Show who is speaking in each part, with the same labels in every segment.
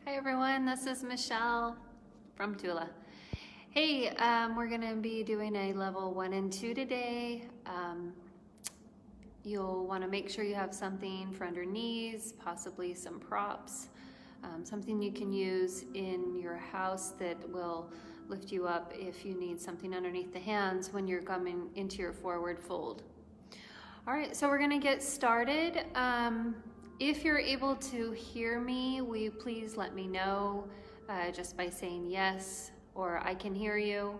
Speaker 1: Hi everyone, this is Michelle from Tula. Hey, we're going to be doing a level 1 and 2 today. You'll want to make sure you have something for under knees, possibly some props, something you can use in your house that will lift you up if you need something underneath the hands when you're coming into your forward fold. All right, so we're going to get started. If you're able to hear me, will you please let me know just by saying yes or I can hear you.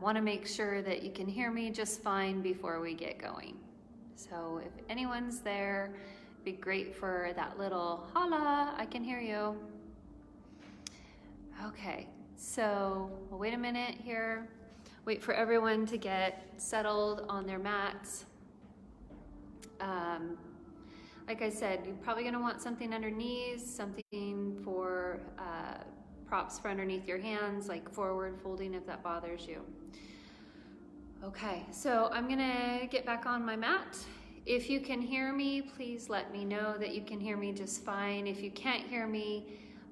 Speaker 1: Want to make sure that you can hear me just fine before we get going. So if anyone's there, it'd be great for that little holla, I can hear you. Okay, so we'll wait a minute here. Wait for everyone to get settled on their mats. Like I said, you're probably going to want something under knees, something for props for underneath your hands, like forward folding if that bothers you. Okay, so I'm going to get back on my mat. If you can hear me, please let me know that you can hear me just fine. If you can't hear me,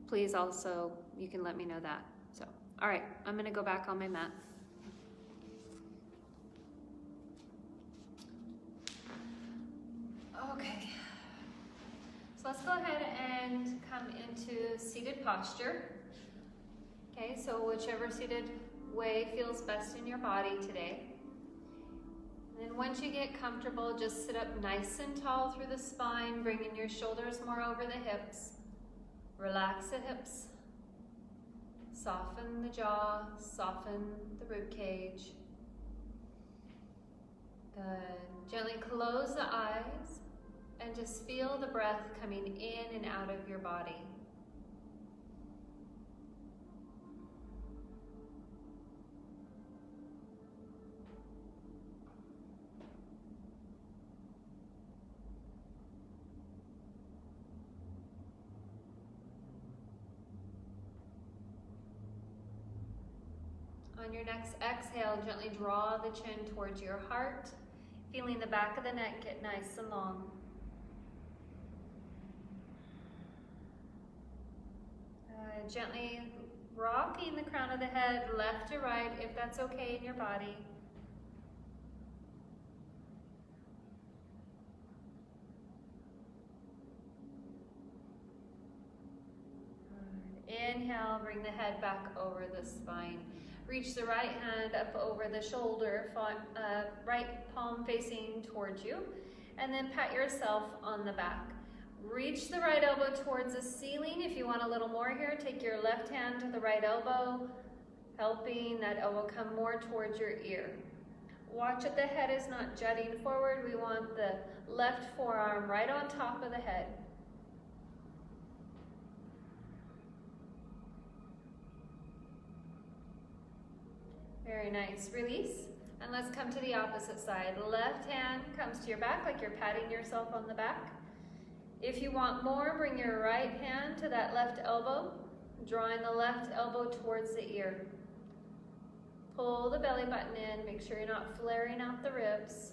Speaker 1: please also, you can let me know that. So, all right, I'm going to go back on my mat. Okay. So let's go ahead and come into seated posture. Okay, so whichever seated way feels best in your body today. And then once you get comfortable, just sit up nice and tall through the spine, bringing your shoulders more over the hips. Relax the hips. Soften the jaw, soften the rib cage. Good. Gently close the eyes. And just feel the breath coming in and out of your body. On your next exhale, gently draw the chin towards your heart, feeling the back of the neck get nice and long. Gently rocking the crown of the head left to right if that's okay in your body. Inhale, bring the head back over the spine. Reach the right hand up over the shoulder, right palm facing towards you, and then pat yourself on the back. Reach the right elbow towards the ceiling. If you want a little more here, take your left hand to the right elbow, helping that elbow come more towards your ear. Watch that the head is not jutting forward. We want the left forearm right on top of the head. Very nice. Release. And let's come to the opposite side. Left hand comes to your back like you're patting yourself on the back. If you want more, bring your right hand to that left elbow, drawing the left elbow towards the ear. Pull the belly button in. Make sure you're not flaring out the ribs.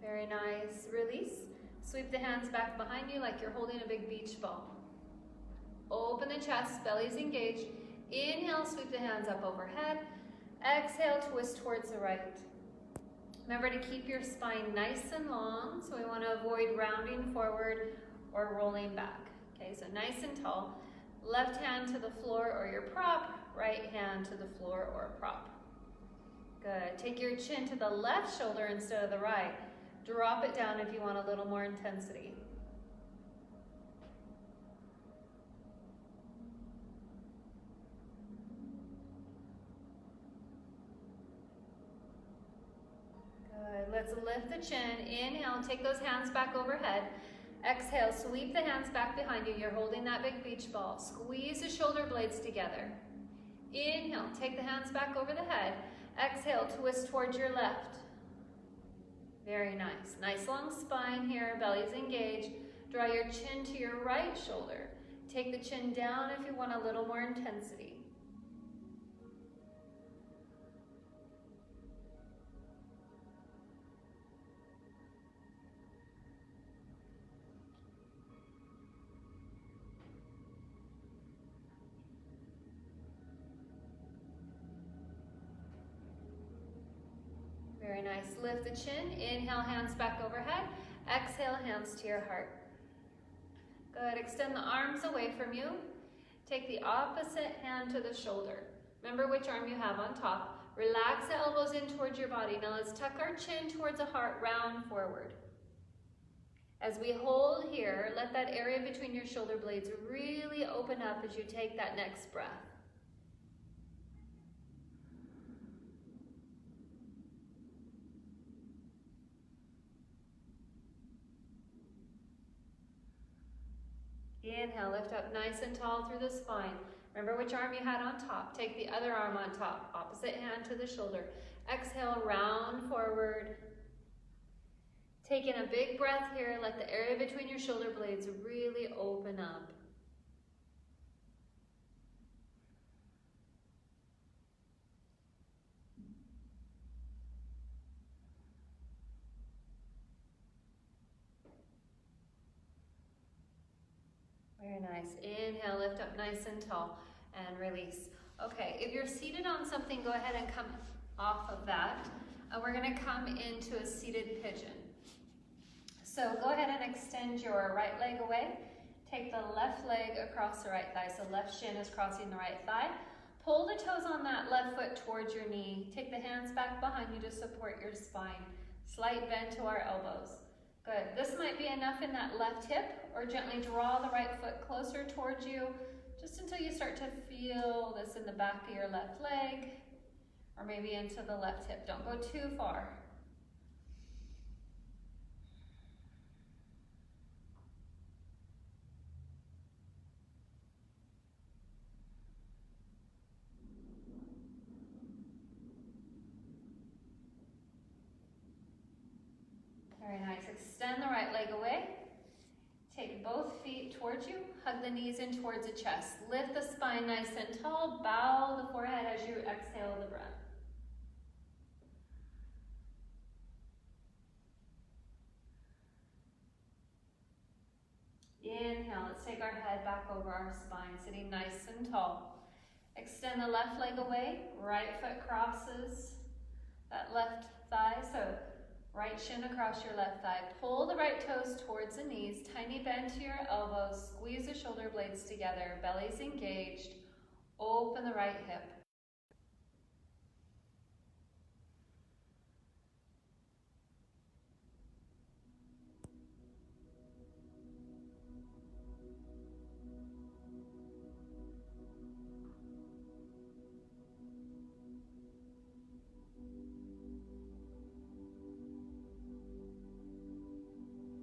Speaker 1: Very nice. Release. Sweep the hands back behind you like you're holding a big beach ball. Open the chest, belly's engaged. Inhale, sweep the hands up overhead. Exhale, twist towards the right. Remember to keep your spine nice and long, so we want to avoid rounding forward or rolling back. Okay, so nice and tall. Left hand to the floor or your prop, right hand to the floor or prop. Good. Take your chin to the left shoulder instead of the right. Drop it down if you want a little more intensity. Good. Let's lift the chin. Inhale, take those hands back overhead. Exhale, sweep the hands back behind you. You're holding that big beach ball. Squeeze the shoulder blades together. Inhale, take the hands back over the head. Exhale, twist towards your left. Very nice. Nice long spine here, belly's engaged. Draw your chin to your right shoulder. Take the chin down if you want a little more intensity. Very nice. Lift the chin. Inhale, hands back overhead. Exhale, hands to your heart. Good. Extend the arms away from you. Take the opposite hand to the shoulder. Remember which arm you have on top. Relax the elbows in towards your body. Now let's tuck our chin towards the heart, round forward. As we hold here, let that area between your shoulder blades really open up as you take that next breath. Inhale, lift up nice and tall through the spine. Remember which arm you had on top. Take the other arm on top, opposite hand to the shoulder. Exhale, round forward. Taking a big breath here, let the area between your shoulder blades really open up. Very nice. Inhale, lift up nice and tall, and release. Okay, if you're seated on something, go ahead and come off of that. We're gonna come into a seated pigeon. So go ahead and extend your right leg away. Take the left leg across the right thigh, so left shin is crossing the right thigh. Pull the toes on that left foot towards your knee. Take the hands back behind you to support your spine. Slight bend to our elbows. Good. This might be enough in that left hip, or gently draw the right foot closer towards you, just until you start to feel this in the back of your left leg, or maybe into the left hip. Don't go too far. Very nice. Extend the right leg away. Take both feet towards you. Hug the knees in towards the chest. Lift the spine nice and tall. Bow the forehead as you exhale the breath. Inhale. Let's take our head back over our spine, sitting nice and tall. Extend the left leg away. Right foot crosses that left thigh. So right shin across your left thigh. Pull the right toes towards the knees. Tiny bend to your elbows. Squeeze the shoulder blades together. Belly's engaged. Open the right hip.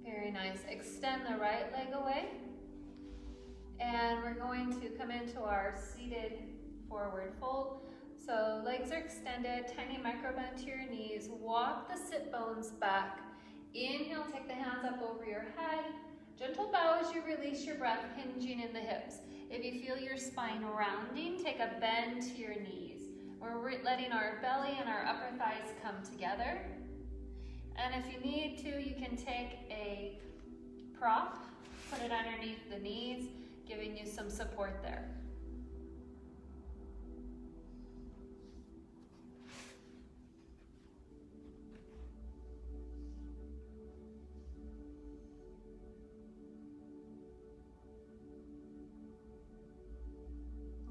Speaker 1: Very nice. Extend the right leg away. And we're going to come into our seated forward fold. So legs are extended, tiny micro bend to your knees. Walk the sit bones back. Inhale, take the hands up over your head. Gentle bow as you release your breath, hinging in the hips. If you feel your spine rounding, take a bend to your knees. We're letting our belly and our upper thighs come together. And if you need to, you can take a prop, put it underneath the knees, giving you some support there.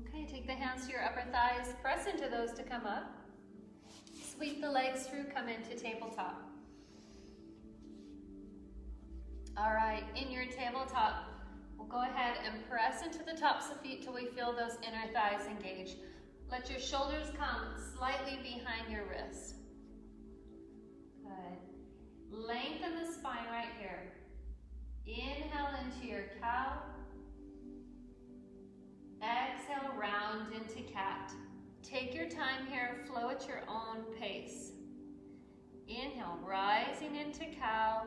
Speaker 1: Okay, take the hands to your upper thighs, press into those to come up. Sweep the legs through, come into tabletop. All right, in your tabletop, we'll go ahead and press into the tops of feet till we feel those inner thighs engage. Let your shoulders come slightly behind your wrist. Good. Lengthen the spine right here. Inhale into your cow. Exhale, round into cat. Take your time here, flow at your own pace. Inhale, rising into cow.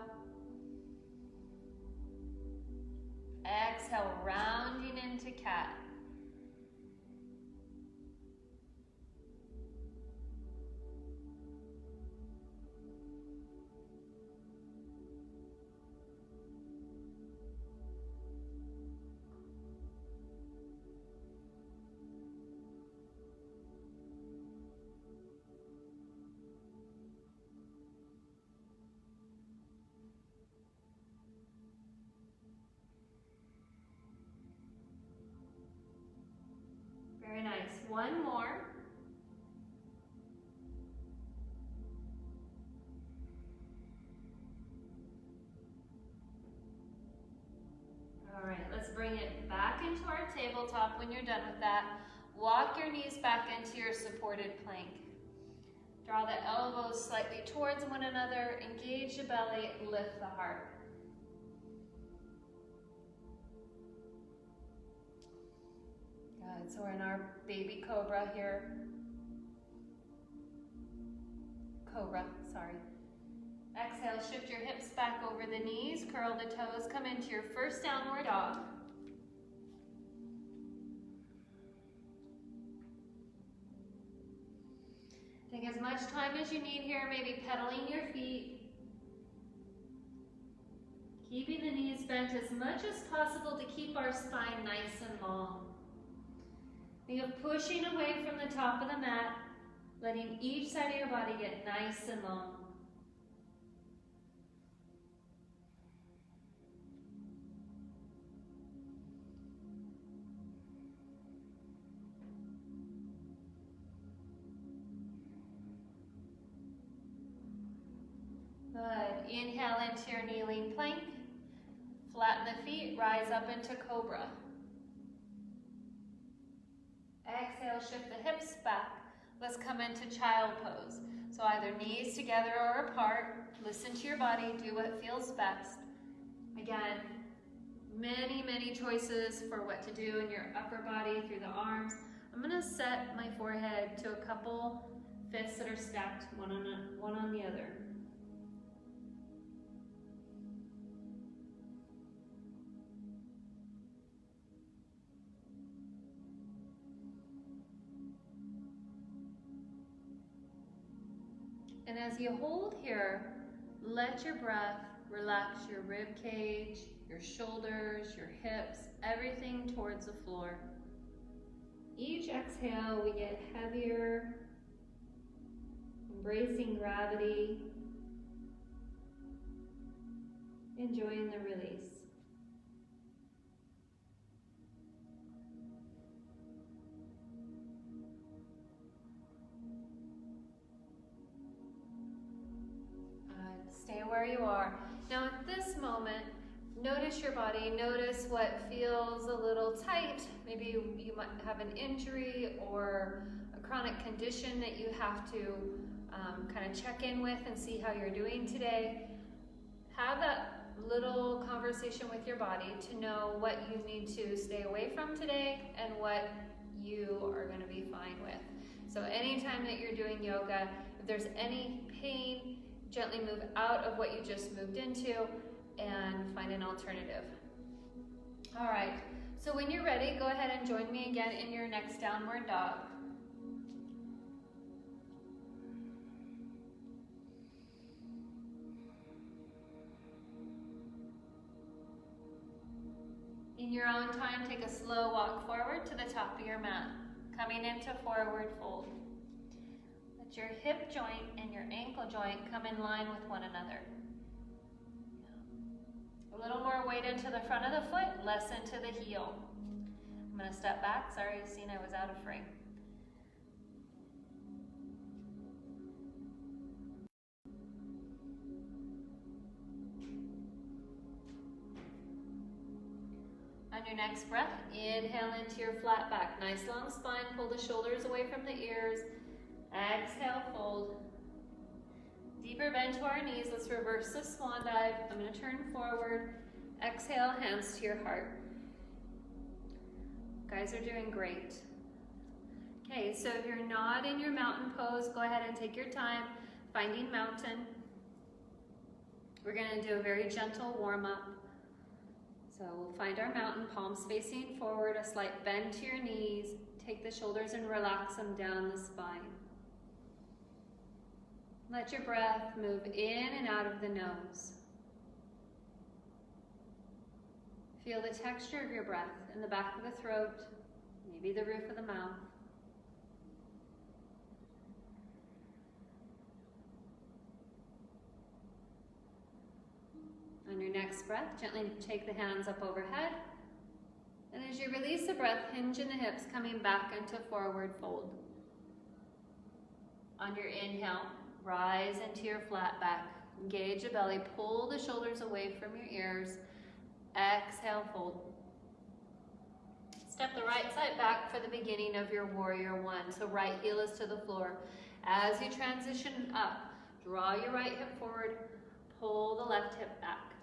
Speaker 1: Exhale, rounding into cat. one more. All right, let's bring it back into our tabletop when you're done with that. Walk your knees back into your supported plank. Draw the elbows slightly towards one another, engage the belly, lift the heart. Good, so we're in our baby cobra here. Cobra, sorry. Exhale, shift your hips back over the knees, curl the toes, come into your first downward dog. Take as much time as you need here, maybe pedaling your feet. Keeping the knees bent as much as possible to keep our spine nice and long. Think of pushing away from the top of the mat, letting each side of your body get nice and long. Good. Inhale into your kneeling plank. Flatten the feet, rise up into cobra. Exhale, shift the hips back. Let's come into child pose. So either knees together or apart. Listen to your body, do what feels best. Again, many choices for what to do in your upper body through the arms. I'm gonna set my forehead to a couple fists that are stacked one on the other. And as you hold here, let your breath relax your rib cage, your shoulders, your hips, everything towards the floor. Each exhale, we get heavier, embracing gravity, enjoying the release. Stay where you are. Now at this moment, notice your body, notice what feels a little tight. Maybe you might have an injury or a chronic condition that you have to kind of check in with and see how you're doing today. Have that little conversation with your body to know what you need to stay away from today and what you are going to be fine with. So anytime that you're doing yoga, if there's any pain, gently move out of what you just moved into and find an alternative. All right, so when you're ready, go ahead and join me again in your next downward dog. In your own time, take a slow walk forward to the top of your mat, coming into forward fold. Let your hip joint and your ankle joint come in line with one another. A little more weight into the front of the foot, less into the heel. I'm going to step back. Sorry, you've seen I was out of frame. On your next breath, inhale into your flat back. Nice long spine, pull the shoulders away from the ears. Exhale, fold. Deeper bend to our knees. Let's reverse the swan dive. I'm going to turn forward. Exhale, hands to your heart. Guys are doing great. Okay, so if you're not in your mountain pose, go ahead and take your time finding mountain. We're going to do a very gentle warm up. So we'll find our mountain, palms facing forward, a slight bend to your knees. Take the shoulders and relax them down the spine. Let your breath move in and out of the nose. Feel the texture of your breath in the back of the throat, maybe the roof of the mouth. On your next breath, gently take the hands up overhead. And as As you release the breath, hinge in the hips, coming back into forward fold. On your inhale, rise into your flat back. Engage the belly, pull the shoulders away from your ears. Exhale, fold. Step the right side back for the beginning of your warrior one. So right heel is to the floor. As you transition up, draw your right hip forward, pull the left hip back.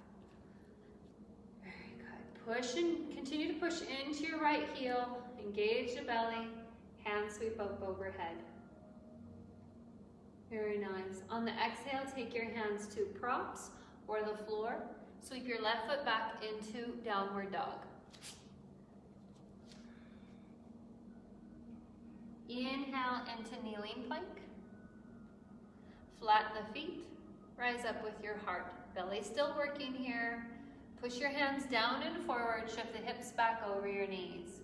Speaker 1: Very good. Push and continue to push into your right heel. Engage the belly, hand sweep up overhead. Very nice. On the exhale, take your hands to props or the floor. Sweep your left foot back into downward dog. Inhale into kneeling plank. Flatten the feet. Rise up with your heart. Belly still working here. Push your hands down and forward. Shift the hips back over your knees.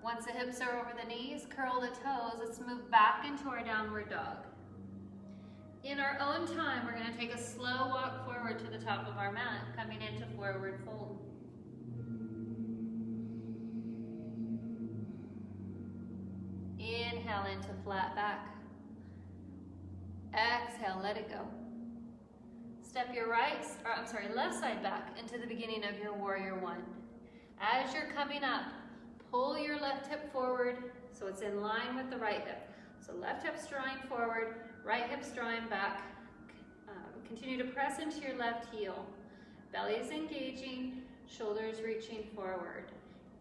Speaker 1: Once the hips are over the knees, curl the toes. Let's move back into our downward dog. In our own time, we're going to take a slow walk forward to the top of our mat, coming into forward fold. Inhale into flat back. Exhale, let it go. Step your left side back into the beginning of your warrior one. As you're coming up, pull your left hip forward so it's in line with the right hip. So left hip's drawing forward, right hip's drawing back. Continue to press into your left heel. Belly is engaging, shoulders reaching forward.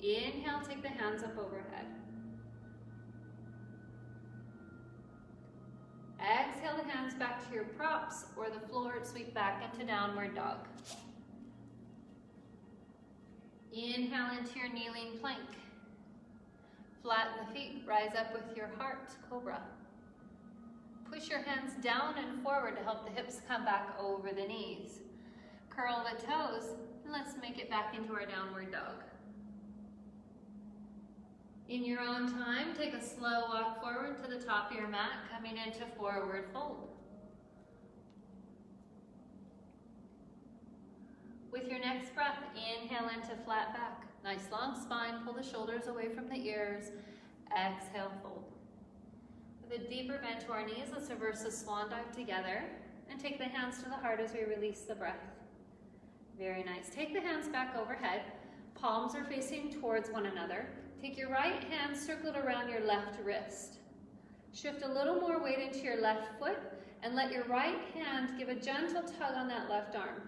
Speaker 1: Inhale, take the hands up overhead. Exhale the hands back to your props or the floor, sweep back into downward dog. Inhale into your kneeling plank. Flatten the feet, rise up with your heart, cobra. Push your hands down and forward to help the hips come back over the knees. Curl the toes, and let's make it back into our downward dog. In your own time, take a slow walk forward to the top of your mat, coming into forward fold. With your next breath, inhale into flat back. Nice long spine, pull the shoulders away from the ears. Exhale, fold. With a deeper bend to our knees, let's reverse the swan dive together and take the hands to the heart as we release the breath. Very nice. Take the hands back overhead. Palms are facing towards one another. Take your right hand, circle it around your left wrist. Shift a little more weight into your left foot and let your right hand give a gentle tug on that left arm.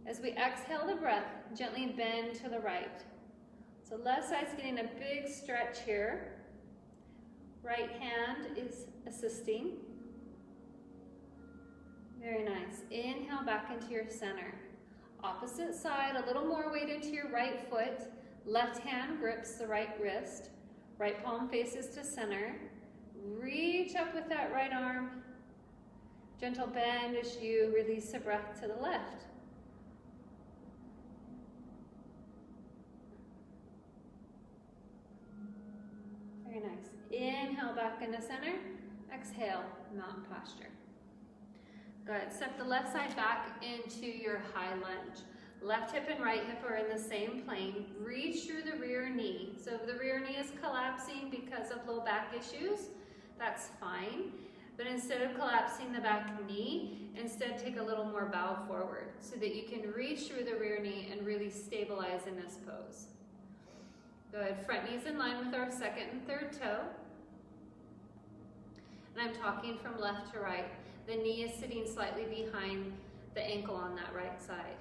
Speaker 1: As we exhale the breath, gently bend to the right. So left side's getting a big stretch here. Right hand is assisting. Very nice. Inhale back into your center. Opposite side, a little more weight into your right foot. Left hand grips the right wrist. Right palm faces to center. Reach up with that right arm. Gentle bend as you release the breath to the left. Very nice. Inhale back into center. Exhale, mountain posture. Good. Step the left side back into your high lunge. Left hip and right hip are in the same plane. Reach through the rear knee. So if the rear knee is collapsing because of low back issues, that's fine. But instead of collapsing the back knee, instead take a little more bow forward so that you can reach through the rear knee and really stabilize in this pose. Good. Front knee's in line with our second and third toe. And I'm talking from left to right. The knee is sitting slightly behind the ankle on that right side.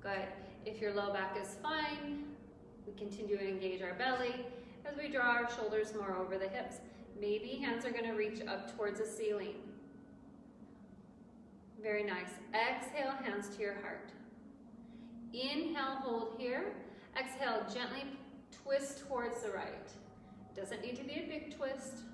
Speaker 1: Good. If your low back is fine, we continue to engage our belly as we draw our shoulders more over the hips. Maybe hands are going to reach up towards the ceiling. Very nice. Exhale, hands to your heart. Inhale, hold here. Exhale, gently twist towards the right. Doesn't need to be a big twist.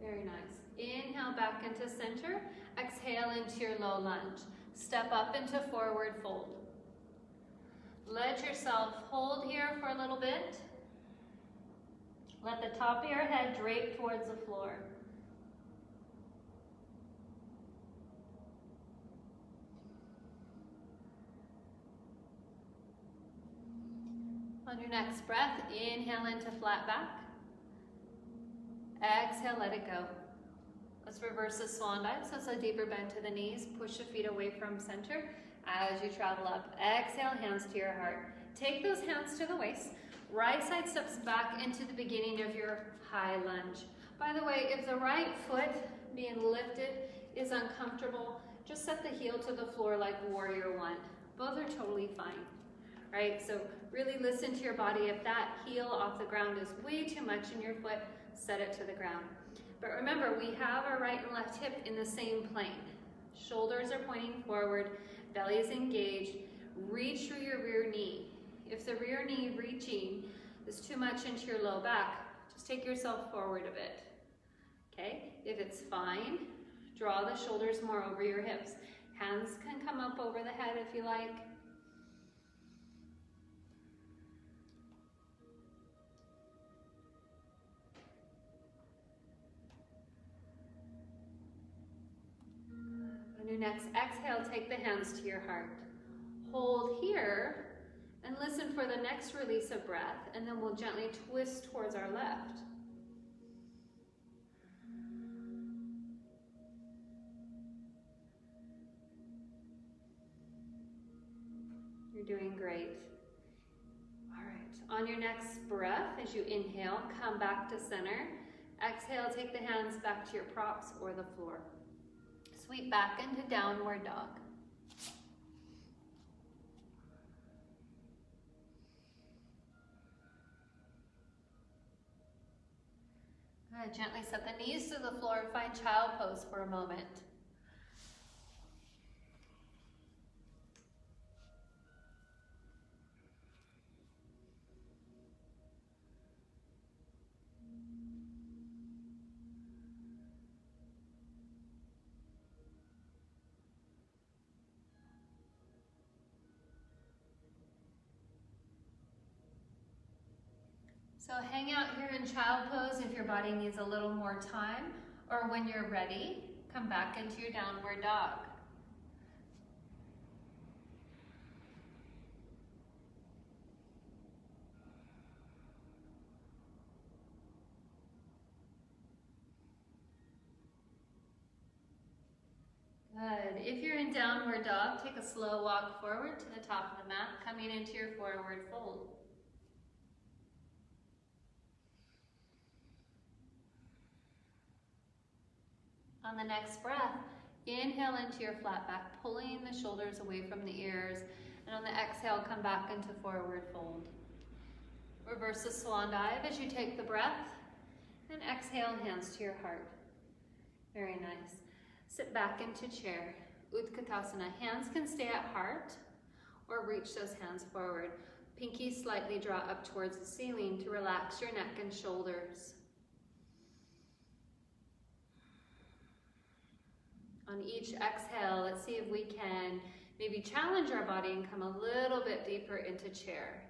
Speaker 1: Very nice. Inhale back into center. Exhale into your low lunge. Step up into forward fold. Let yourself hold here for a little bit. Let the top of your head drape towards the floor. On your next breath, inhale into flat back. Exhale, let it go. Let's reverse the swan dive, so it's a deeper bend to the knees. Push the feet away from center as you travel up. Exhale, hands to your heart. Take those hands to the waist. Right side steps back into the beginning of your high lunge. By the way, if the right foot being lifted is uncomfortable, just set the heel to the floor like warrior one. Both are totally fine, right? So really listen to your body. If that heel off the ground is way too much in your foot, set it to the ground. But remember, we have our right and left hip in the same plane. Shoulders are pointing forward, belly is engaged. Reach through your rear knee. If the rear knee reaching is too much into your low back, just take yourself forward a bit, okay? If it's fine, draw the shoulders more over your hips. Hands can come up over the head if you like. On your next exhale, take the hands to your heart. Hold here and listen for the next release of breath, and then we'll gently twist towards our left. You're doing great. All right, on your next breath, as you inhale, come back to center. Exhale, take the hands back to your props or the floor. Sweep back into downward dog. Good. Gently set the knees to the floor. Find child pose for a moment. So hang out here in child pose if your body needs a little more time, or when you're ready, come back into your downward dog. Good. If you're in downward dog, take a slow walk forward to the top of the mat, coming into your forward fold. On the next breath, inhale into your flat back, pulling the shoulders away from the ears. And on the exhale, come back into forward fold. Reverse the swan dive as you take the breath. And exhale, hands to your heart. Very nice. Sit back into chair. Utkatasana. Hands can stay at heart or reach those hands forward. Pinkies slightly draw up towards the ceiling to relax your neck and shoulders. On each exhale, let's see if we can maybe challenge our body and come a little bit deeper into chair.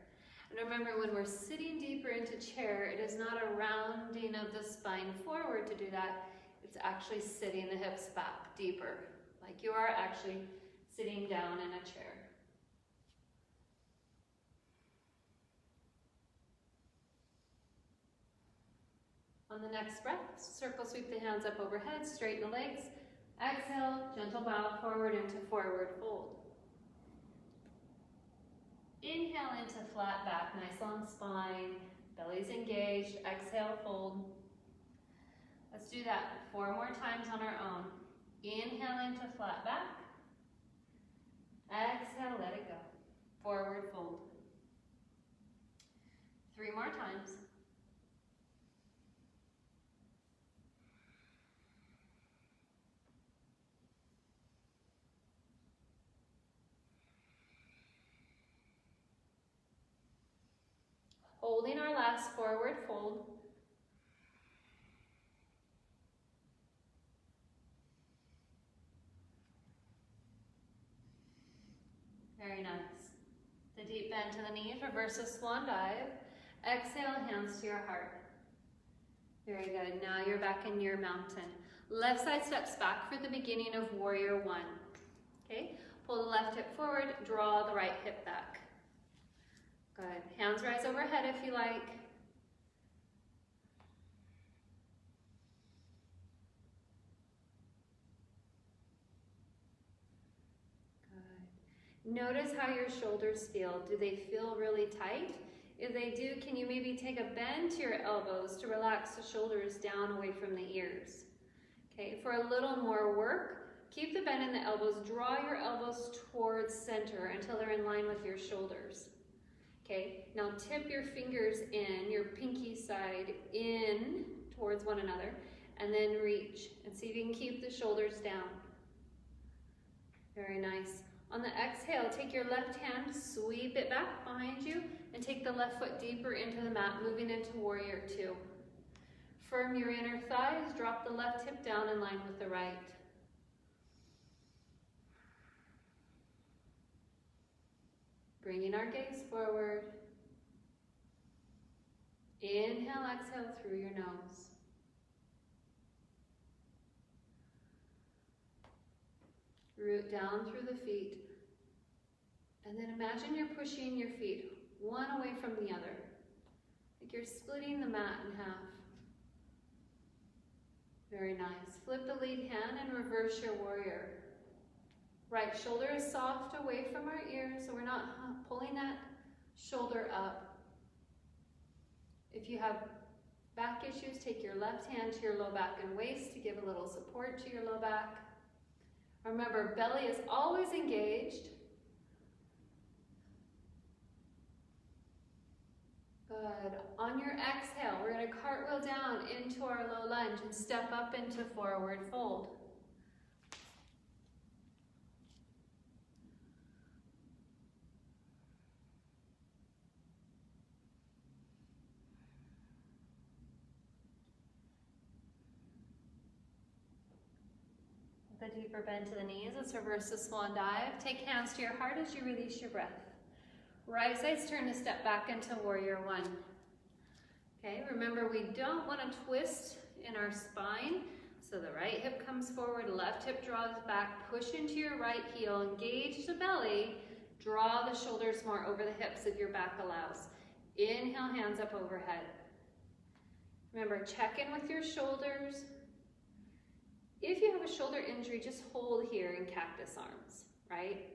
Speaker 1: And remember, when we're sitting deeper into chair, it is not a rounding of the spine forward to do that. It's actually sitting the hips back deeper, like you are actually sitting down in a chair. On the next breath, circle sweep the hands up overhead, straighten the legs. Exhale, gentle bow forward into forward fold. Inhale into flat back, nice long spine, belly's engaged. Exhale, fold. Let's do that 4 more times on our own. Inhale into flat back. Exhale, let it go. Forward fold. 3 more times. Holding our last forward fold. Very nice. The deep bend to the knees, reverse the swan dive. Exhale, hands to your heart. Very good. Now you're back in your mountain. Left side steps back for the beginning of warrior one. Okay, pull the left hip forward, draw the right hip back. Good. Hands rise overhead if you like. Good. Notice how your shoulders feel. Do they feel really tight? If they do, can you maybe take a bend to your elbows to relax the shoulders down away from the ears? Okay, for a little more work, keep the bend in the elbows. Draw your elbows towards center until they're in line with your shoulders. Okay, now tip your fingers in, your pinky side in towards one another, and then reach and see if you can keep the shoulders down. Very nice. On the exhale, take your left hand, sweep it back behind you, and take the left foot deeper into the mat, moving into warrior two. Firm your inner thighs, drop the left hip down in line with the right. Bringing our gaze forward. Inhale, exhale through your nose. Root down through the feet. And then imagine you're pushing your feet one away from the other. Like you're splitting the mat in half. Very nice. Flip the lead hand and reverse your warrior. Right shoulder is soft away from our ears, so we're not pulling that shoulder up. If you have back issues, take your left hand to your low back and waist to give a little support to your low back. Remember, belly is always engaged. Good. On your exhale, we're going to cartwheel down into our low lunge and step up into forward fold. With a deeper bend to the knees, let's reverse the swan dive. Take hands to your heart as you release your breath. Right side's turn to step back into warrior one. Okay, remember we don't want to twist in our spine. So the right hip comes forward, left hip draws back, push into your right heel, engage the belly, draw the shoulders more over the hips if your back allows. Inhale, hands up overhead. Remember, check in with your shoulders. If you have a shoulder injury, just hold here in cactus arms, right?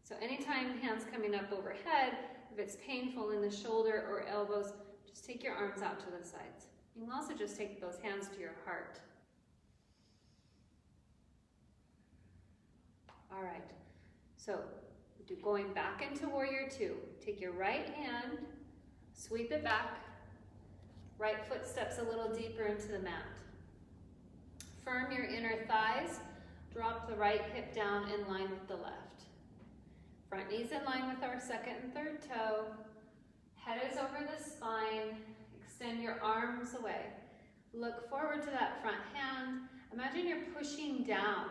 Speaker 1: So anytime hands coming up overhead, if it's painful in the shoulder or elbows, just take your arms out to the sides. You can also just take those hands to your heart. All right, so going back into warrior two. Take your right hand, sweep it back, right foot steps a little deeper into the mat. Firm your inner thighs, drop the right hip down in line with the left. Front knee's in line with our second and third toe. Head is over the spine. Extend your arms away. Look forward to that front hand. Imagine you're pushing down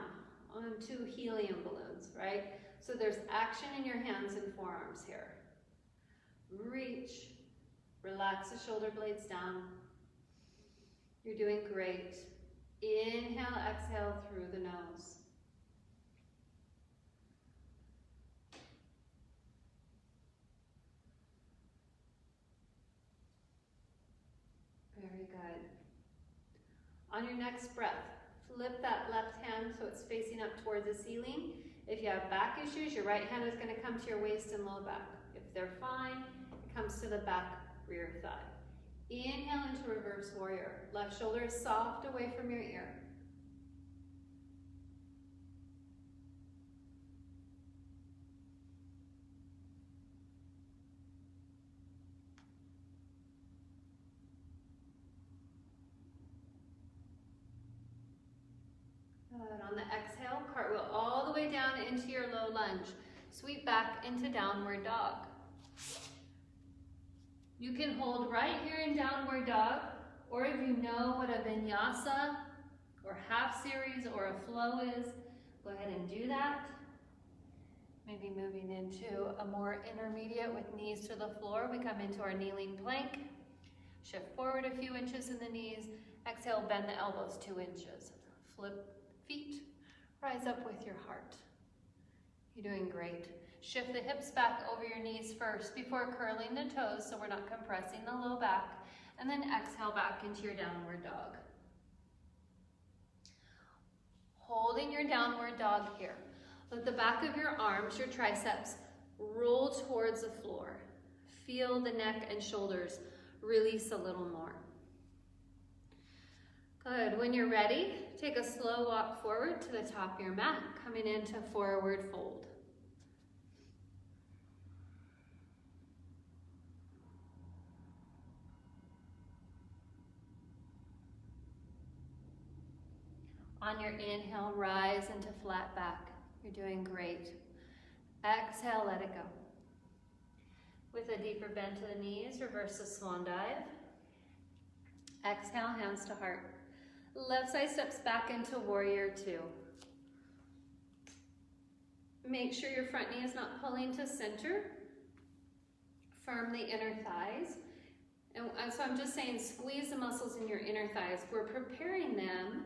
Speaker 1: onto helium balloons, right? So there's action in your hands and forearms here. Reach. Relax the shoulder blades down. You're doing great. Inhale, exhale through the nose. Very good. On your next breath, flip that left hand so it's facing up towards the ceiling. If you have back issues, your right hand is going to come to your waist and low back. If they're fine, it comes to the back rear thigh. Inhale into reverse warrior. Left shoulder is soft away from your ear. Good. On the exhale, cartwheel all the way down into your low lunge. Sweep back into downward dog. You can hold right here in downward dog, or if you know what a vinyasa or half series or a flow is, go ahead and do that. Maybe moving into a more intermediate with knees to the floor. We come into our kneeling plank. Shift forward a few inches in the knees. Exhale, bend the elbows 2 inches. Flip feet, rise up with your heart. You're doing great. Shift the hips back over your knees first before curling the toes so we're not compressing the low back. And then exhale back into your downward dog. Holding your downward dog here. Let the back of your arms, your triceps, roll towards the floor. Feel the neck and shoulders release a little more. Good. When you're ready, take a slow walk forward to the top of your mat, coming into forward fold. On your inhale, rise into flat back. You're doing great. Exhale, let it go. With a deeper bend to the knees, reverse the swan dive. Exhale, hands to heart. Left side steps back into warrior two. Make sure your front knee is not pulling to center. Firm the inner thighs. And so I'm just saying, squeeze the muscles in your inner thighs. We're preparing them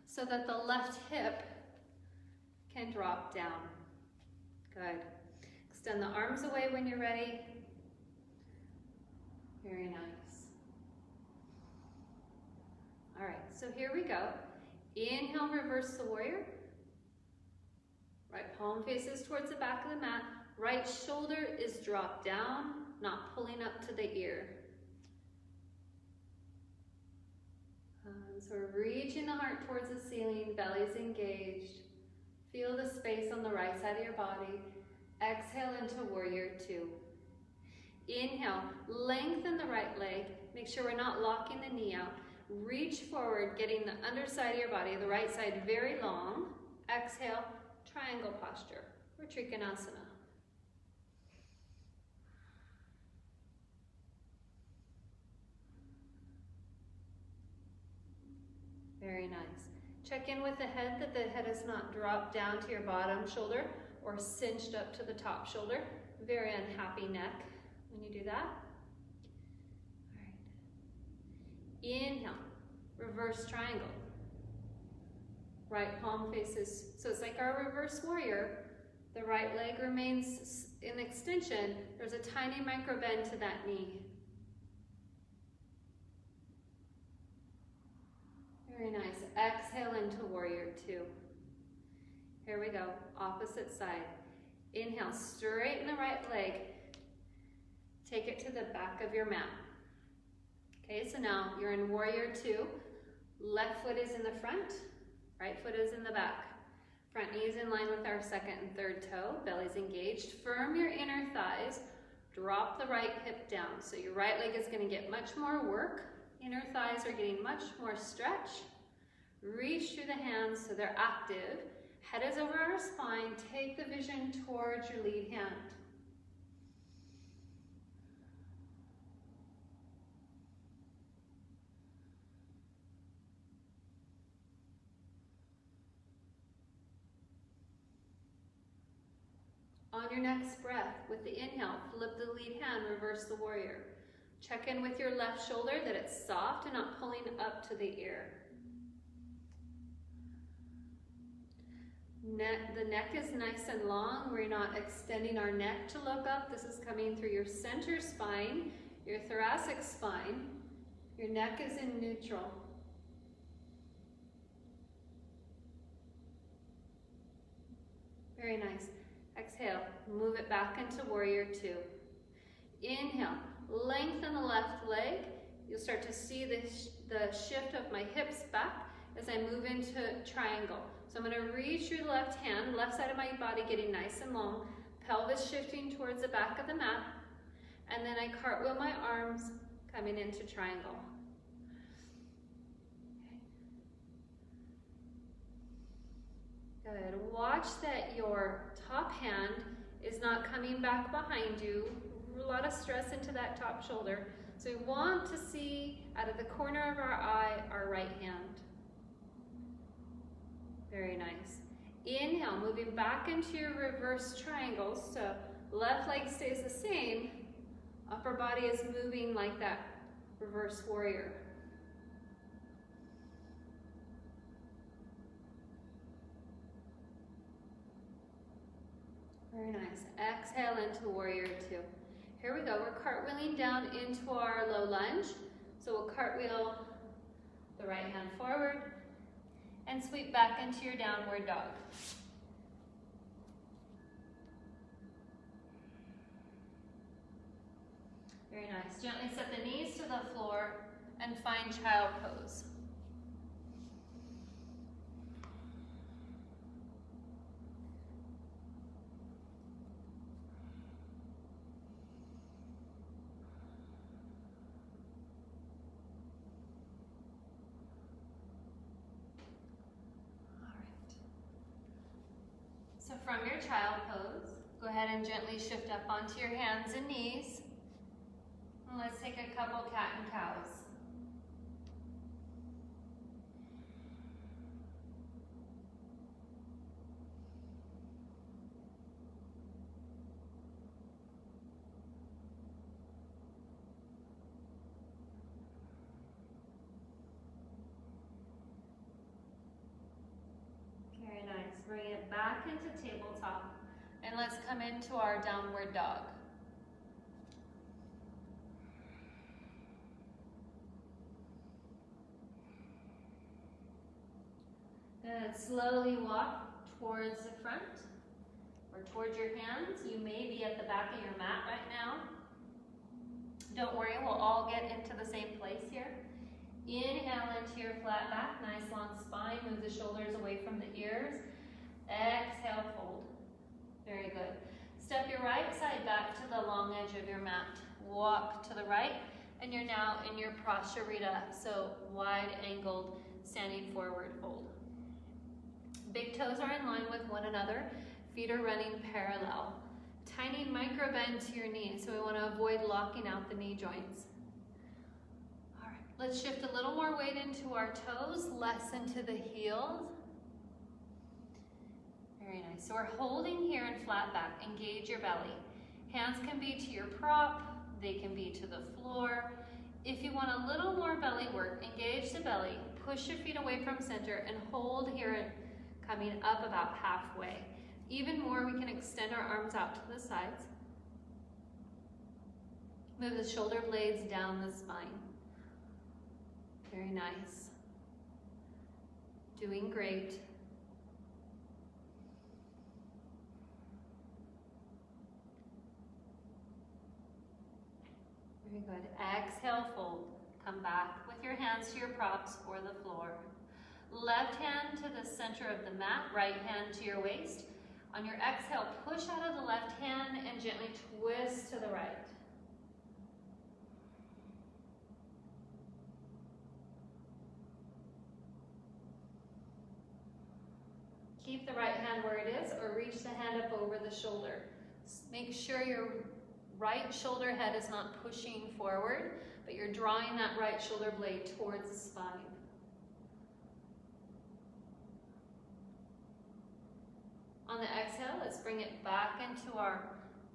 Speaker 1: so that the left hip can drop down. Good. Extend the arms away when you're ready. Very nice. All right, so here we go. Inhale, reverse the warrior. Right palm faces towards the back of the mat. Right shoulder is dropped down, not pulling up to the ear. So we're reaching the heart towards the ceiling, belly's engaged. Feel the space on the right side of your body. Exhale into warrior two. Inhale, lengthen the right leg. Make sure we're not locking the knee out. Reach forward, getting the underside of your body, the right side very long. Exhale, triangle posture, or Trikonasana. Very nice. Check in with the head, that the head is not dropped down to your bottom shoulder or cinched up to the top shoulder. Very unhappy neck when you do that. All right. Inhale, reverse triangle. Right palm faces, so it's like our reverse warrior. The right leg remains in extension. There's a tiny micro bend to that knee. Very nice. Exhale into warrior two. Here we go, opposite side. Inhale, straighten the right leg. Take it to the back of your mat. Okay, so now you're in warrior two. Left foot is in the front, right foot is in the back. Front knee is in line with our second and third toe. Belly's engaged. Firm your inner thighs. Drop the right hip down. So your right leg is going to get much more work. Inner thighs are getting much more stretch. Reach through the hands so they're active. Head is over our spine. Take the vision towards your lead hand. On your next breath, with the inhale, flip the lead hand, reverse the warrior. Check in with your left shoulder that it's soft and not pulling up to the ear. The neck is nice and long. We're not extending our neck to look up. This is coming through your center spine, your thoracic spine. Your neck is in neutral. Very nice. Exhale, move it back into warrior two. Inhale, lengthen the left leg. You'll start to see the shift of my hips back as I move into triangle. So I'm going to reach through the left hand, left side of my body getting nice and long, pelvis shifting towards the back of the mat, and then I cartwheel my arms coming into triangle. Good. Watch that your top hand is not coming back behind you. A lot of stress into that top shoulder. So we want to see out of the corner of our eye our right hand. Very nice. Inhale, moving back into your reverse triangles. So left leg stays the same. Upper body is moving like that reverse warrior. Very nice. Exhale into warrior two. Here we go. We're cartwheeling down into our low lunge. So we'll cartwheel the right hand forward and sweep back into your downward dog. Very nice. Gently set the knees to the floor and find child pose. So from your child pose, go ahead and gently shift up onto your hands and knees. And let's take a couple cat and cows. Very nice. Bring it back into tabletop. And let's come into our downward dog. And slowly walk towards the front or towards your hands. You may be at the back of your mat right now. Don't worry, we'll all get into the same place here. Inhale into your flat back, nice long spine. Move the shoulders away from the ears. Exhale, fold. Very good. Step your right side back to the long edge of your mat. Walk to the right, and you're now in your Prasarita, so wide angled standing forward fold. Big toes are in line with one another. Feet are running parallel. Tiny micro bend to your knees, so we want to avoid locking out the knee joints. All right, let's shift a little more weight into our toes, less into the heels. Very nice. So we're holding here in flat back. Engage your belly. Hands can be to your prop. They can be to the floor. If you want a little more belly work, engage the belly. Push your feet away from center and hold here, coming up about halfway. Even more, we can extend our arms out to the sides. Move the shoulder blades down the spine. Very nice. Doing great. Very good. Exhale, fold. Come back with your hands to your props or the floor. Left hand to the center of the mat, right hand to your waist. On your exhale, push out of the left hand and gently twist to the right. Keep the right hand where it is or reach the hand up over the shoulder. Make sure your right shoulder head is not pushing forward, but you're drawing that right shoulder blade towards the spine. On the exhale, let's bring it back into our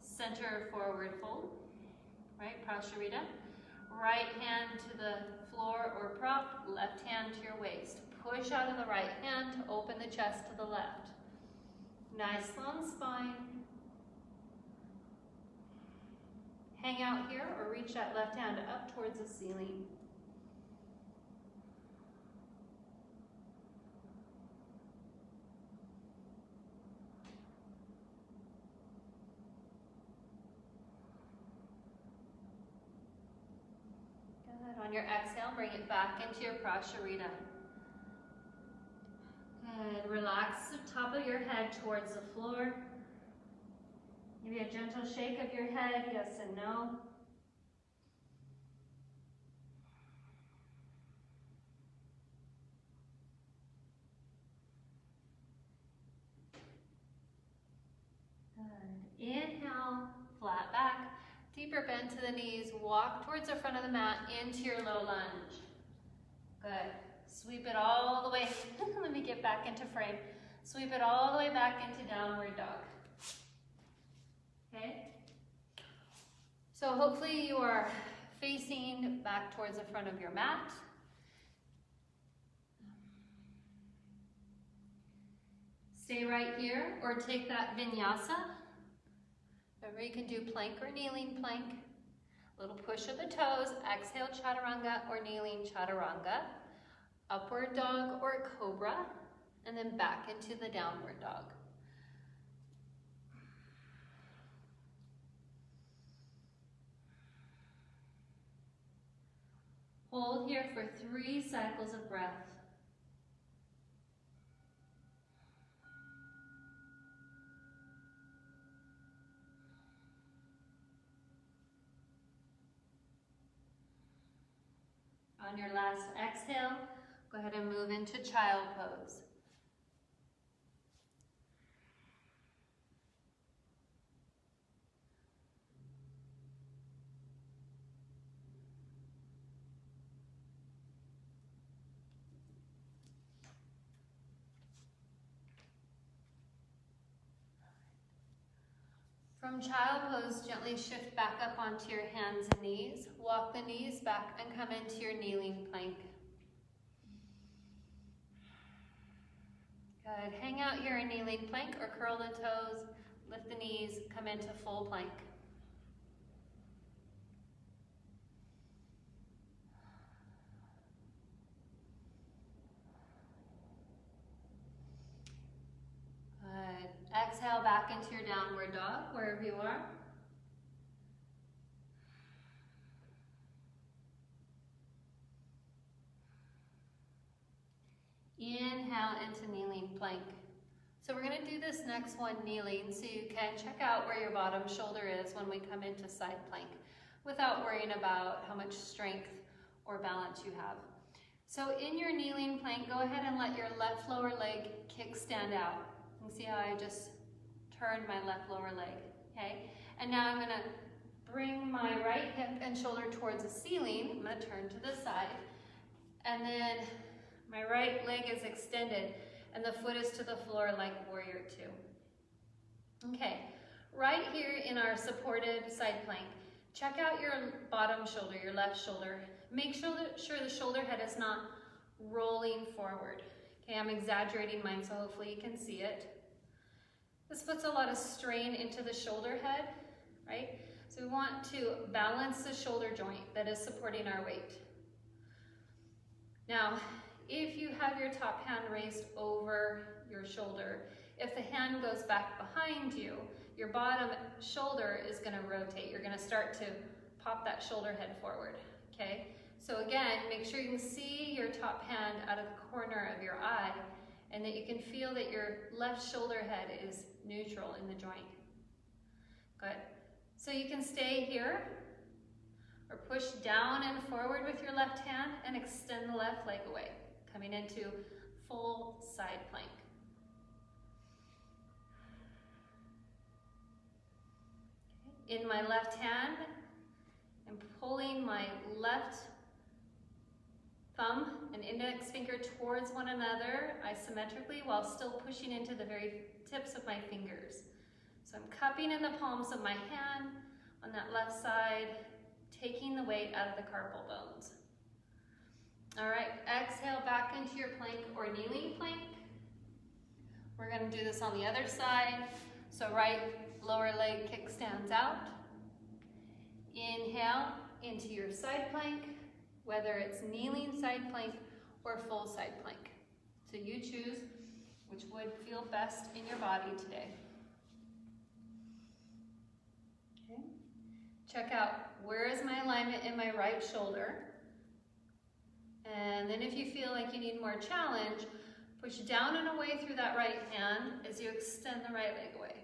Speaker 1: center forward fold, right, Prasarita. Right hand to the floor or prop, left hand to your waist. Push out of the right hand to open the chest to the left. Nice long spine. Hang out here or reach that left hand up towards the ceiling. Good. On your exhale, bring it back into your Prasarita. Good. Relax the top of your head towards the floor. Maybe a gentle shake of your head, yes and no. Good. Inhale, flat back. Deeper bend to the knees. Walk towards the front of the mat into your low lunge. Good. Sweep it all the way. Let me get back into frame. Sweep it all the way back into downward dog. Okay? So hopefully you are facing back towards the front of your mat. Stay right here or take that vinyasa Remember, you can do plank or kneeling plank. Little push of the toes, exhale chaturanga or kneeling chaturanga, upward dog or cobra, and then back into the downward dog. Hold here for 3 cycles of breath. On your last exhale, go ahead and move into child pose. From child pose, gently shift back up onto your hands and knees. Walk the knees back and come into your kneeling plank. Good. Hang out here in kneeling plank or curl the toes, lift the knees, come into full plank. Good. Exhale back into your downward dog, wherever you are. Inhale into kneeling plank. So we're going to do this next one kneeling, so you can check out where your bottom shoulder is when we come into side plank without worrying about how much strength or balance you have. So in your kneeling plank, go ahead and let your left lower leg kickstand out. You can see how I just turned my left lower leg, okay? And now I'm going to bring my right hip and shoulder towards the ceiling. I'm going to turn to the side, and then my right leg is extended and the foot is to the floor like warrior 2. Okay, right here in our supported side plank, check out your bottom shoulder, your left shoulder. Make sure the shoulder head is not rolling forward. Okay, I'm exaggerating mine, so hopefully you can see it. This puts a lot of strain into the shoulder head, right? So we want to balance the shoulder joint that is supporting our weight. Now, if you have your top hand raised over your shoulder, if the hand goes back behind you, your bottom shoulder is going to rotate. You're going to start to pop that shoulder head forward, okay? So again, make sure you can see your top hand out of the corner of your eye and that you can feel that your left shoulder head is neutral in the joint. Good. So you can stay here or push down and forward with your left hand and extend the left leg away, coming into full side plank. In my left hand, I'm pulling my left thumb and index finger towards one another isometrically while still pushing into the very tips of my fingers. So I'm cupping in the palms of my hand on that left side, taking the weight out of the carpal bones. All right, exhale back into your plank or kneeling plank. We're going to do this on the other side. So right lower leg kickstands out. Inhale into your side plank, whether it's kneeling side plank or full side plank. So you choose which would feel best in your body today. Okay. Check out, where is my alignment in my right shoulder? And then if you feel like you need more challenge, push down and away through that right hand as you extend the right leg away.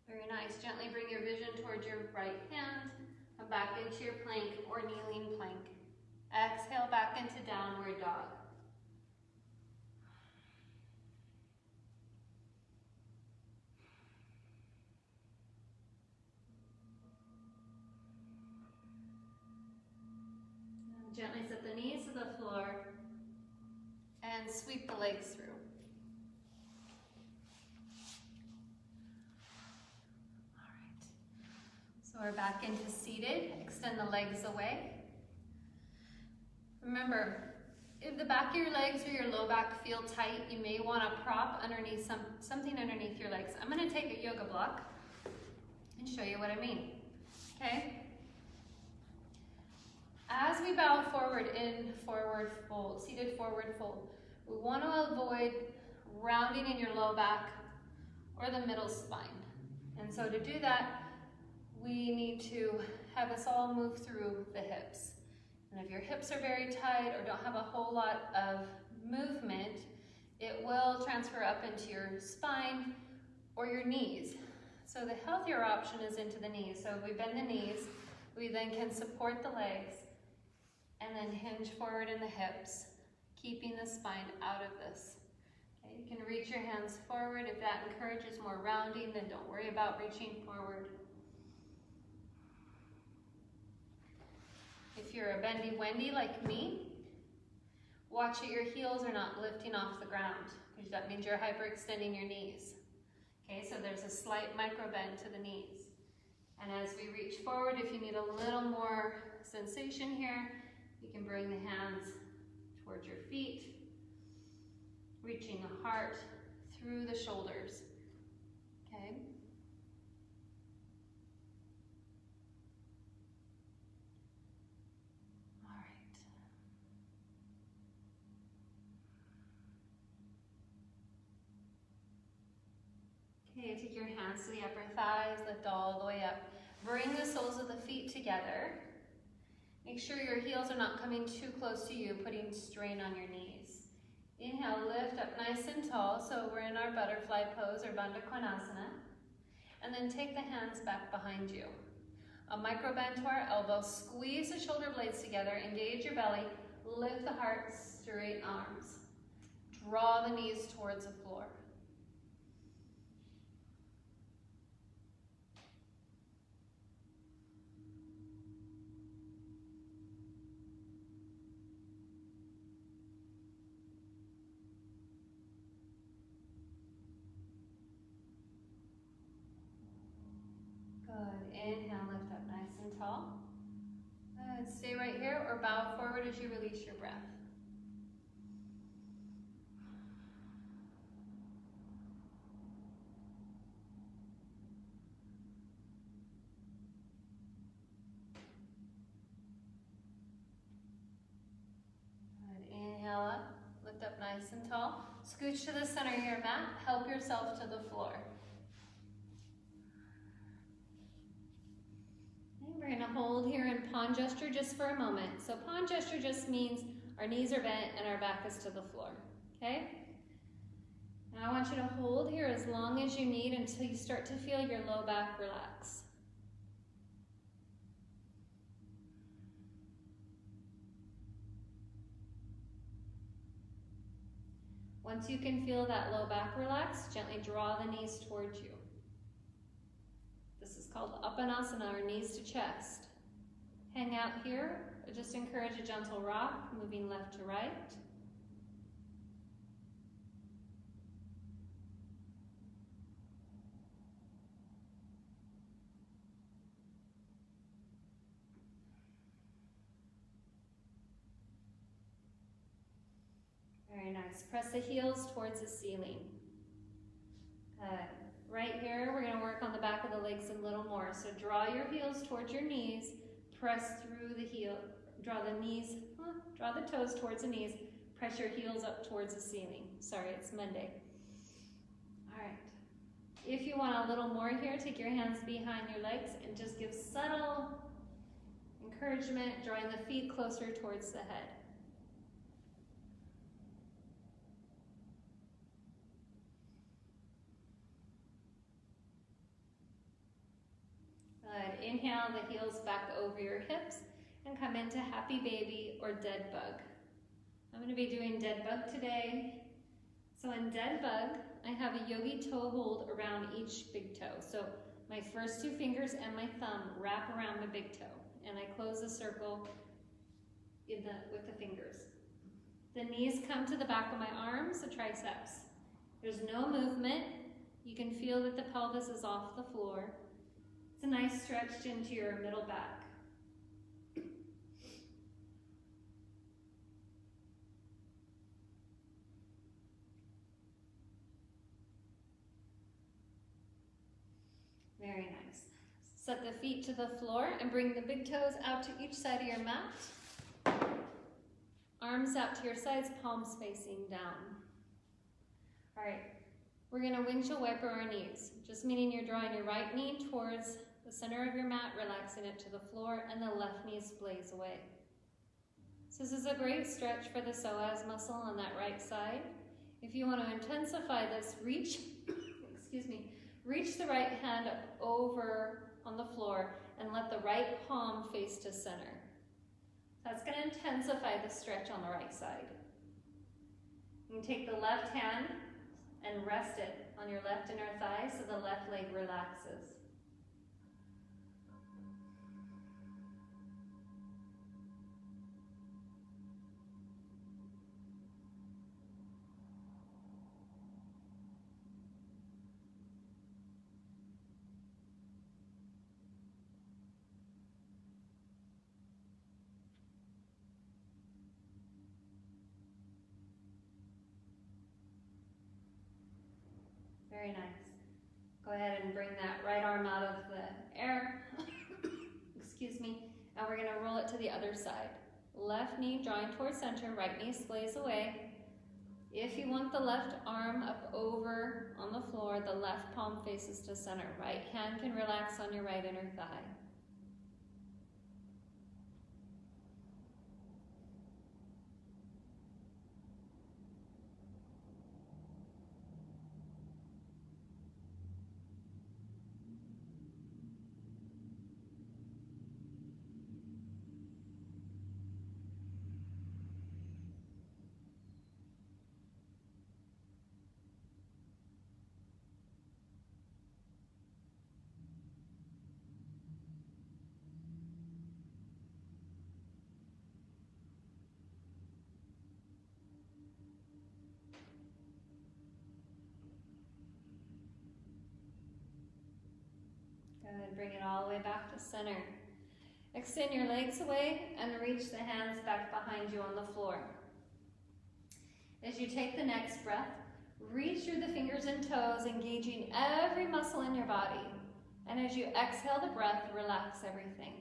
Speaker 1: Very nice. Gently bring your vision towards your right hand. Come back into your plank or kneeling plank. Exhale back into downward dog. Gently set the knees to the floor and sweep the legs through. So we're back into seated. Extend the legs away. Remember, if the back of your legs or your low back feel tight, you may want to prop underneath something underneath your legs. I'm going to take a yoga block and show you what I mean. Okay? As we bow forward in forward fold, seated forward fold, we want to avoid rounding in your low back or the middle spine. And so to do that, we need to have us all move through the hips. And if your hips are very tight or don't have a whole lot of movement, it will transfer up into your spine or your knees. So the healthier option is into the knees. So if we bend the knees, we then can support the legs and then hinge forward in the hips, keeping the spine out of this. Okay, you can reach your hands forward. If that encourages more rounding, then don't worry about reaching forward. If you're a bendy Wendy like me, watch that your heels are not lifting off the ground, because that means you're hyperextending your knees. Okay, so there's a slight micro bend to the knees. And as we reach forward, if you need a little more sensation here, you can bring the hands towards your feet, reaching the heart through the shoulders. Okay? Okay, take your hands to the upper thighs, lift all the way up. Bring the soles of the feet together. Make sure your heels are not coming too close to you, putting strain on your knees. Inhale, lift up nice and tall, so we're in our butterfly pose or Bandha Konasana. And then take the hands back behind you. A micro bend to our elbow, squeeze the shoulder blades together, engage your belly, lift the heart, straight arms. Draw the knees towards the floor. Good. Inhale, lift up nice and tall. Good. Stay right here or bow forward as you release your breath. Good. Inhale up, lift up nice and tall. Scooch to the center of your mat. Help yourself to the floor. We're going to hold here in pawn gesture just for a moment. So pawn gesture just means our knees are bent and our back is to the floor. Okay? Now I want you to hold here as long as you need until you start to feel your low back relax. Once you can feel that low back relax, gently draw the knees towards you. This is called Uttanasana, or knees to chest. Hang out here, just encourage a gentle rock, moving left to right. Very nice. Press the heels towards the ceiling. Good. Right here, we're going to work on the back of the legs a little more. So draw your heels towards your knees, press through the heel, draw the toes towards the knees, press your heels up towards the ceiling. Sorry, it's Monday. All right. If you want a little more here, take your hands behind your legs and just give subtle encouragement, drawing the feet closer towards the head. Good. Inhale the heels back over your hips and come into happy baby or dead bug. I'm going to be doing dead bug today. So in dead bug, I have a yogi toe hold around each big toe. So my first two fingers and my thumb wrap around my big toe, and I close the circle with the fingers. The knees come to the back of my arms, the triceps. There's no movement. You can feel that the pelvis is off the floor. It's a nice stretch into your middle back. Very nice. Set the feet to the floor and bring the big toes out to each side of your mat. Arms out to your sides, palms facing down. All right, we're gonna windshield wiper our knees, just meaning you're drawing your right knee towards the center of your mat, relaxing it to the floor, and the left knee splays away. So this is a great stretch for the psoas muscle on that right side. If you want to intensify this, reach, reach the right hand up over on the floor and let the right palm face to center. That's going to intensify the stretch on the right side. You can take the left hand and rest it on your left inner thigh so the left leg relaxes. Very nice. Go ahead and bring that right arm out of the air. Excuse me. And we're going to roll it to the other side. Left knee drawing towards center, right knee splays away. If you want the left arm up over on the floor, the left palm faces to center. Right hand can relax on your right inner thigh. Good, bring it all the way back to center. Extend your legs away and reach the hands back behind you on the floor. As you take the next breath, reach through the fingers and toes, engaging every muscle in your body. And as you exhale the breath, relax everything.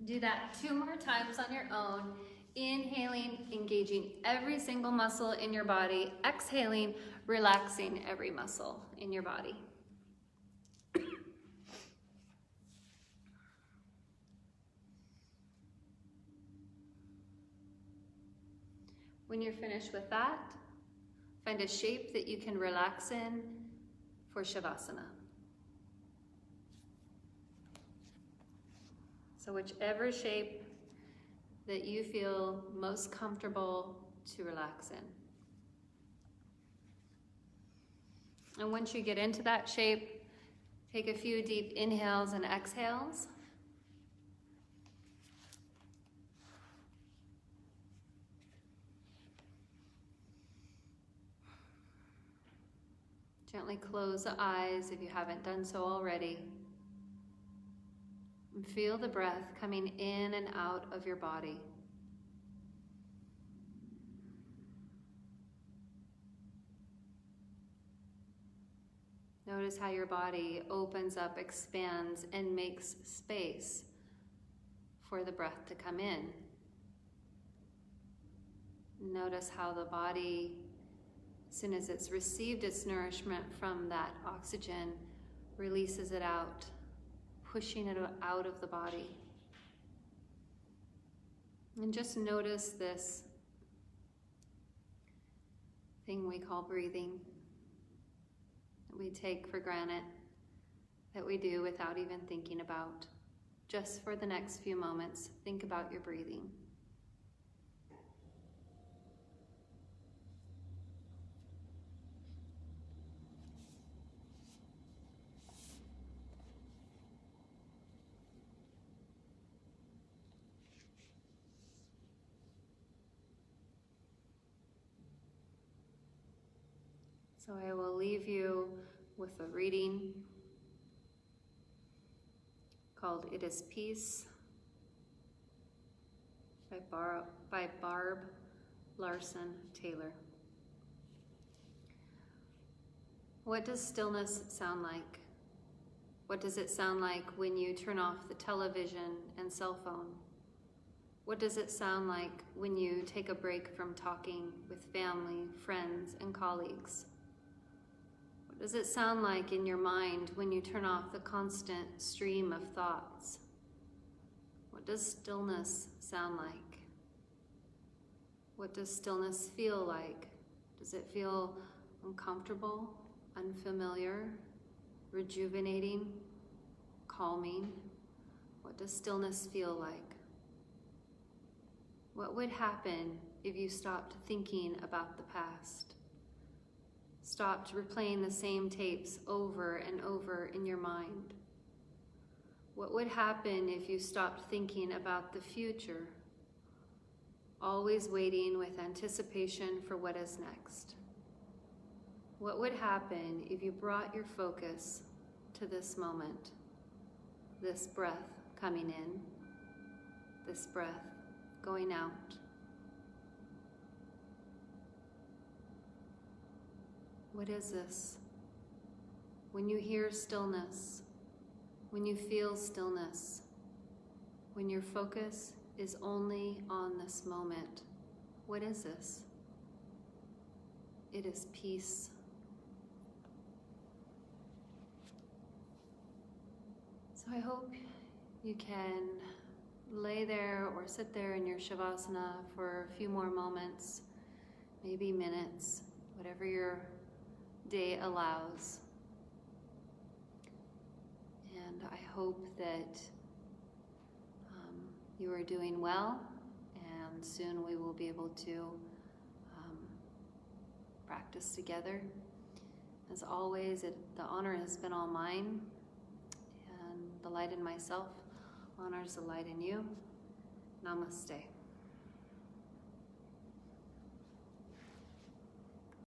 Speaker 1: Do that 2 more times on your own. Inhaling, engaging every single muscle in your body. Exhaling, relaxing every muscle in your body. When you're finished with that, find a shape that you can relax in for Shavasana. So whichever shape that you feel most comfortable to relax in. And once you get into that shape, take a few deep inhales and exhales. Gently close the eyes if you haven't done so already. And feel the breath coming in and out of your body. Notice how your body opens up, expands, and makes space for the breath to come in. Notice how the body, as soon as it's received its nourishment from that oxygen, releases it out, pushing it out of the body. And just notice this thing we call breathing, that we take for granted, that we do without even thinking about. Just for the next few moments, think about your breathing. So I will leave you with a reading called It Is Peace by Barb Larson Taylor. What does stillness sound like? What does it sound like when you turn off the television and cell phone? What does it sound like when you take a break from talking with family, friends, and colleagues? What does it sound like in your mind when you turn off the constant stream of thoughts? What does stillness sound like? What does stillness feel like? Does it feel uncomfortable, unfamiliar, rejuvenating, calming? What does stillness feel like? What would happen if you stopped thinking about the past? Stopped replaying the same tapes over and over in your mind? What would happen if you stopped thinking about the future, always waiting with anticipation for what is next? What would happen if you brought your focus to this moment, this breath coming in, this breath going out? What is this? When you hear stillness, when you feel stillness, when your focus is only on this moment, what is this? It is peace. So I hope you can lay there or sit there in your Shavasana for a few more moments, maybe minutes, whatever your day allows. And I hope that you are doing well, and soon we will be able to practice together. As always, the honor has been all mine, and the light in myself honors the light in you. Namaste.